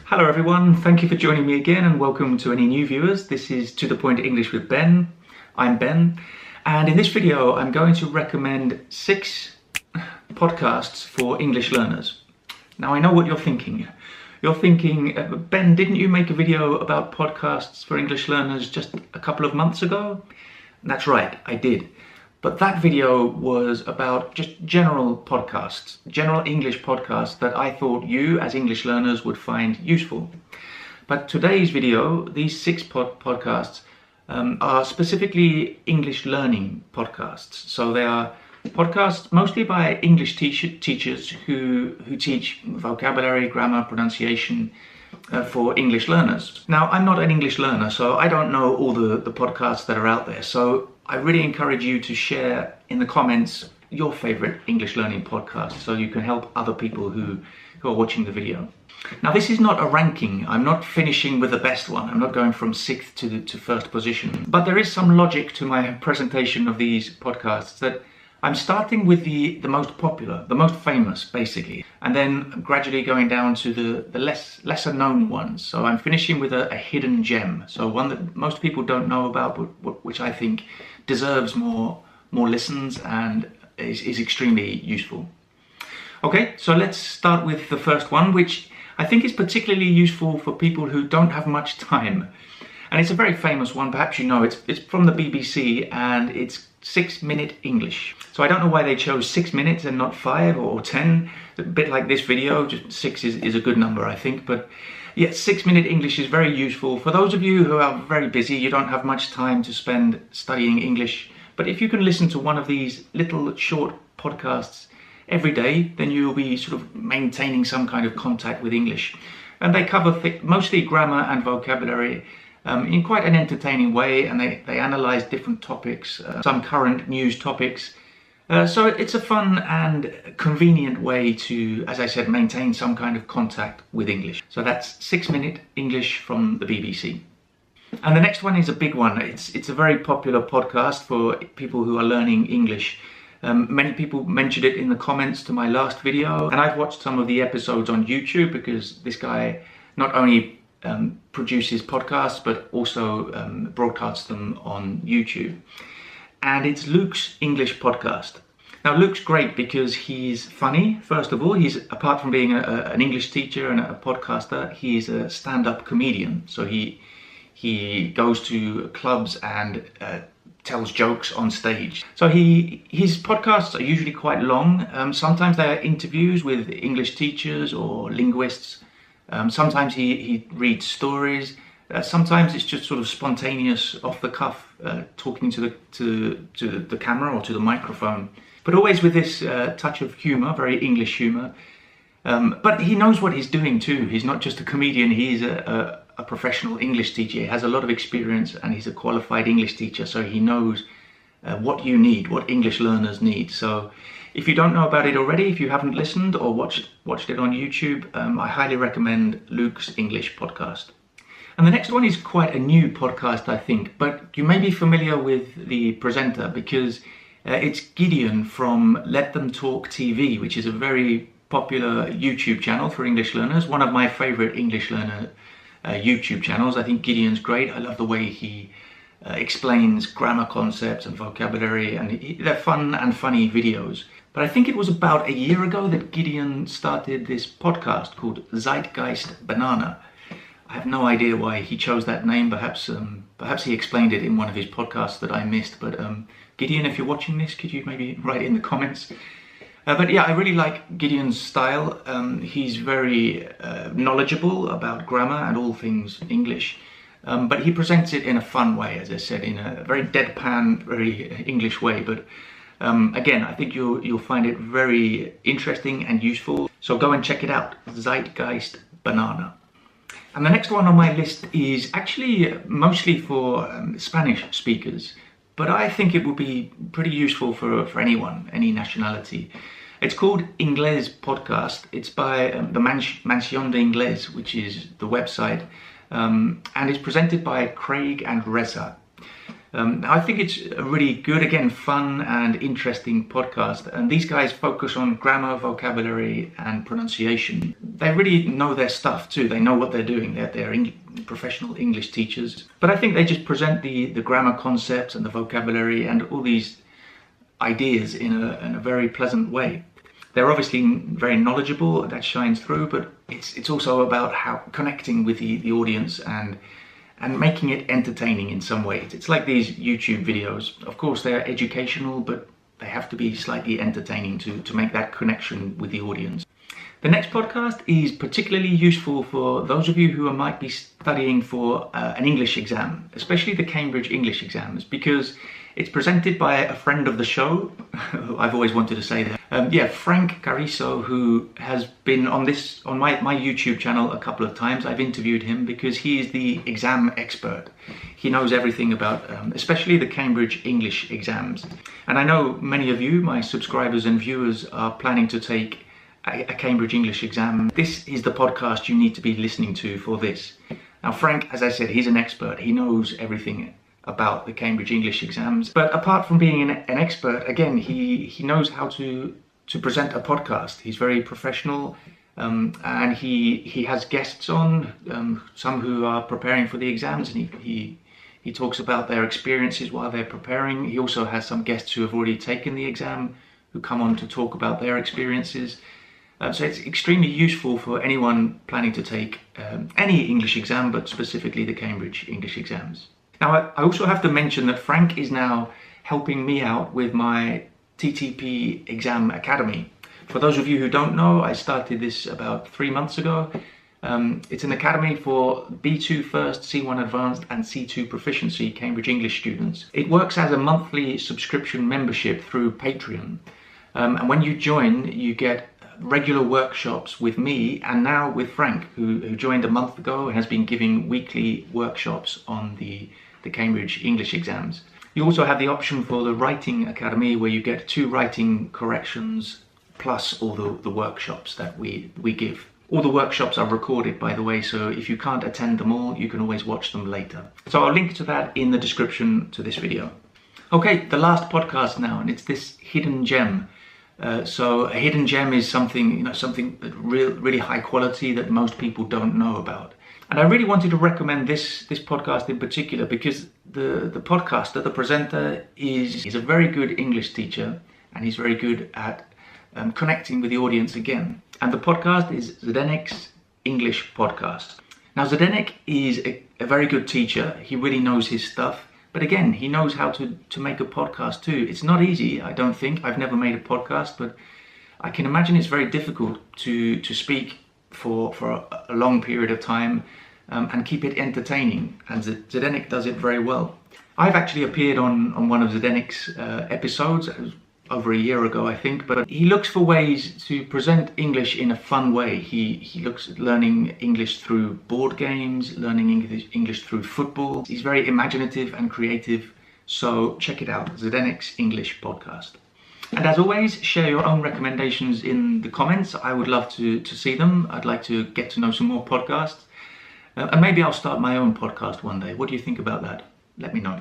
Hello everyone, thank you for joining me again and welcome to any new viewers. This is To The Point English with Ben. I'm Ben, and in this video I'm going to recommend 6 podcasts for English learners. Now I know what you're thinking. You're thinking, Ben, didn't you make a video about podcasts for English learners just a couple of months ago? That's right, I did. But that video was about just general podcasts, general English podcasts that I thought you as English learners would find useful. But today's video, these 6 podcasts are specifically English learning podcasts. So they are podcasts mostly by English teachers who teach vocabulary, grammar, pronunciation for English learners. Now, I'm not an English learner, so I don't know all the podcasts that are out there. So I really encourage you to share in the comments your favorite English learning podcast so you can help other people who are watching the video. Now, this is not a ranking. I'm not finishing with the best one. I'm not going from 6th to first position. But there is some logic to my presentation of these podcasts that I'm starting with the most popular, the most famous, basically, and then gradually going down to the lesser known ones. So I'm finishing with a hidden gem, so one that most people don't know about, but which I think deserves more listens and is extremely useful. Okay, so let's start with the first one, which I think is particularly useful for people who don't have much time. And it's a very famous one, perhaps you know. It's from the BBC and it's 6-minute English. So I don't know why they chose 6 minutes and not 5 or 10. A bit like this video, just 6 is a good number, I think. But yeah, 6-minute English is very useful for those of you who are very busy. You don't have much time to spend studying English. But if you can listen to one of these little short podcasts every day, then you'll be sort of maintaining some kind of contact with English. And they cover mostly grammar and vocabulary in quite an entertaining way, and they analyze different topics, some current news topics. So it's a fun and convenient way to, as I said, maintain some kind of contact with English. So that's 6-minute English from the BBC. And the next one is a big one. It's a very popular podcast for people who are learning English. Many people mentioned it in the comments to my last video, and I've watched some of the episodes on YouTube because this guy not only produces podcasts but also broadcasts them on YouTube. And it's Luke's English Podcast. Now, Luke's great because he's funny. First of all, he's, apart from being an English teacher and a podcaster, he's a stand-up comedian. So he goes to clubs and tells jokes on stage. So his podcasts are usually quite long. Sometimes they are interviews with English teachers or linguists. Sometimes he reads stories. Sometimes it's just sort of spontaneous, off the cuff, talking to the camera or to the microphone. But always with this touch of humour, very English humour. But he knows what he's doing too. He's not just a comedian. He's a professional English teacher. He has a lot of experience and he's a qualified English teacher. So he knows what you need, what English learners need. So if you don't know about it already, if you haven't listened or watched it on YouTube, I highly recommend Luke's English Podcast. And the next one is quite a new podcast, I think, but you may be familiar with the presenter because it's Gideon from Let Them Talk TV, which is a very popular YouTube channel for English learners, one of my favorite English learner YouTube channels. I think Gideon's great. I love the way he explains grammar concepts and vocabulary, and they're fun and funny videos. But I think it was about a year ago that Gideon started this podcast called Zeitgeist Banana. I have no idea why he chose that name. Perhaps he explained it in one of his podcasts that I missed. But Gideon, if you're watching this, could you maybe write in the comments? But yeah, I really like Gideon's style. He's very knowledgeable about grammar and all things English. But he presents it in a fun way, as I said, in a very deadpan, very English way. But again, I think you'll find it very interesting and useful. So go and check it out, Zeitgeist Banana. And the next one on my list is actually mostly for Spanish speakers, but I think it would be pretty useful for anyone, any nationality. It's called Inglés Podcast. It's by the Mansión de Inglés, which is the website, and it's presented by Craig and Reza. I think it's a really good, again, fun and interesting podcast. And these guys focus on grammar, vocabulary, and pronunciation. They really know their stuff too. They know what they're doing. They're professional English teachers. But I think they just present the grammar concepts and the vocabulary and all these ideas in a very pleasant way. They're obviously very knowledgeable, that shines through, but it's also about how connecting with the audience and making it entertaining in some ways. It's like these YouTube videos. Of course, they're educational, but they have to be slightly entertaining to make that connection with the audience. The next podcast is particularly useful for those of you who might be studying for an English exam, especially the Cambridge English exams, because it's presented by a friend of the show. I've always wanted to say that. Frank Cariso, who has been on my YouTube channel a couple of times. I've interviewed him because he is the exam expert. He knows everything about, especially the Cambridge English exams. And I know many of you, my subscribers and viewers, are planning to take a Cambridge English exam. This is the podcast you need to be listening to for this. Now, Frank, as I said, he's an expert. He knows everything about the Cambridge English exams. But apart from being an expert, again, he knows how to present a podcast. He's very professional, and he has guests on, some who are preparing for the exams, and he talks about their experiences while they're preparing. He also has some guests who have already taken the exam who come on to talk about their experiences. So it's extremely useful for anyone planning to take any English exam, but specifically the Cambridge English exams. Now, I also have to mention that Frank is now helping me out with my TTP Exam Academy. For those of you who don't know, I started this about 3 months ago. It's an academy for B2 First, C1 Advanced and C2 Proficiency Cambridge English students. It works as a monthly subscription membership through Patreon. And when you join, you get regular workshops with me and now with Frank, who joined a month ago and has been giving weekly workshops on the Cambridge English exams. You also have the option for the Writing Academy, where you get 2 writing corrections plus all the workshops that we give. All the workshops are recorded, by the way, so if you can't attend them all, you can always watch them later. So I'll link to that in the description to this video. Okay, the last podcast now, and it's this hidden gem. So a hidden gem is something, something really high quality that most people don't know about. And I really wanted to recommend this podcast in particular because the podcaster, the presenter, is a very good English teacher, and he's very good at connecting with the audience again. And the podcast is Zdenek's English Podcast. Now, Zdenek is a very good teacher. He really knows his stuff. But again, he knows how to make a podcast too. It's not easy, I don't think. I've never made a podcast, but I can imagine it's very difficult to speak for a long period of time and keep it entertaining. And Zdenek does it very well. I've actually appeared on one of Zdenek's episodes over a year ago, I think, but he looks for ways to present English in a fun way. He looks at learning English through board games, learning English through football. He's very imaginative and creative, so check it out, Zdenek's English Podcast. And as always, share your own recommendations in the comments. I would love to see them. I'd like to get to know some more podcasts. And maybe I'll start my own podcast one day. What do you think about that? Let me know.